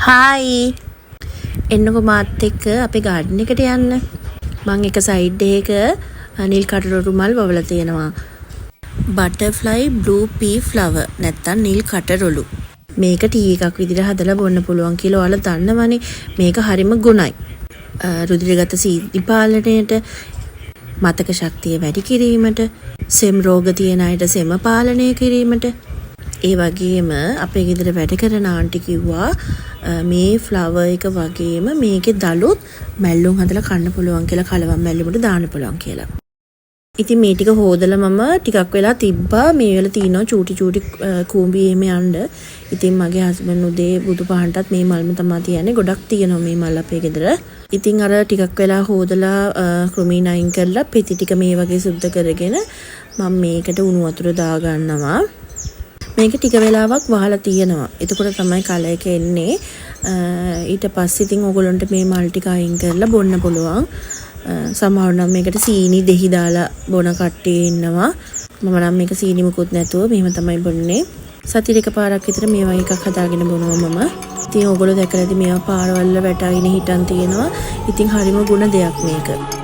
Hi එන්නකො මාත් එක්ක අපේ ගාඩන් එකට යන්න. මම එක සයිඩ් එකක නිල් කටරොරු රුමල් වවලා තියෙනවා. බටර්ෆ්ලයි බ්ලූ පී ෆ්ලවර් නැත්තම් නිල් කටරොළු. මේක ටී එකක් විදිහට හදලා බොන්න පුළුවන් කියලා ඔයාලා දන්නවනේ. මේක හරිම ගුණයි. රුධිරගත සීනි පාලනයට, මතක ශක්තිය වැඩි කිරීමට, සෙම් රෝග තියෙන අයට සෙම පාලනය කිරීමට. ඒ වගේම අපේ ගෙදර වැඩ කරන ආන්ටි කිව්වා මේ ෆ්ලවර් එක වගේම මේකේ දලුත් මැල්ලුම් හදලා කන්න පුළුවන් කියලා, කලවම් මැල්ලුමට දාන්න පුළුවන් කියලා. ඉතින් මේ ටික හොදලා මම ටිකක් වෙලා තිබ්බා. මේ වෙලාව තියෙනවා චූටි කූඹි එහෙම යන්න. ඉතින් මගේ හස්බන්ඩ් උදේ බුදු පහන්ටත් මේ මල්ම තමයි තියන්නේ. ගොඩක් තියෙනවා මේ මල් අපේ ගෙදර. ඉතින් අර ටිකක් වෙලා හොදලා ක්‍රමීන අයින් කරලා පෙති ටික මේ වගේ සුද්ධ කරගෙන මම මේකට උණු වතුර දා ගන්නවා. මේක ටික වෙලාවක් වහලා තියෙනවා. එතකොට තමයි කල එක එන්නේ. ඊට පස්සේ ඉතින් ඕගොල්ලන්ට මේ මල් ටික අයින් කරලා බොන්න පුළුවන්. සමහර නම් මේකට සීනි දෙහි දාලා බොන කට්ටිය ඉන්නවා. මම නම් මේක සීනි මුකුත් නැතුව මෙහෙම තමයි බොන්නේ. සතියට එකපාරක් විතර මේ වගේ එකක් හදාගෙන බොනවා මම. ඉතින් ඕගොල්ලෝ දැකලා ඉතින් මේවා පාරවල් වල වැටගෙන හිටන් තියෙනවා. ඉතින් හරිම ගුණ දෙයක් මේක.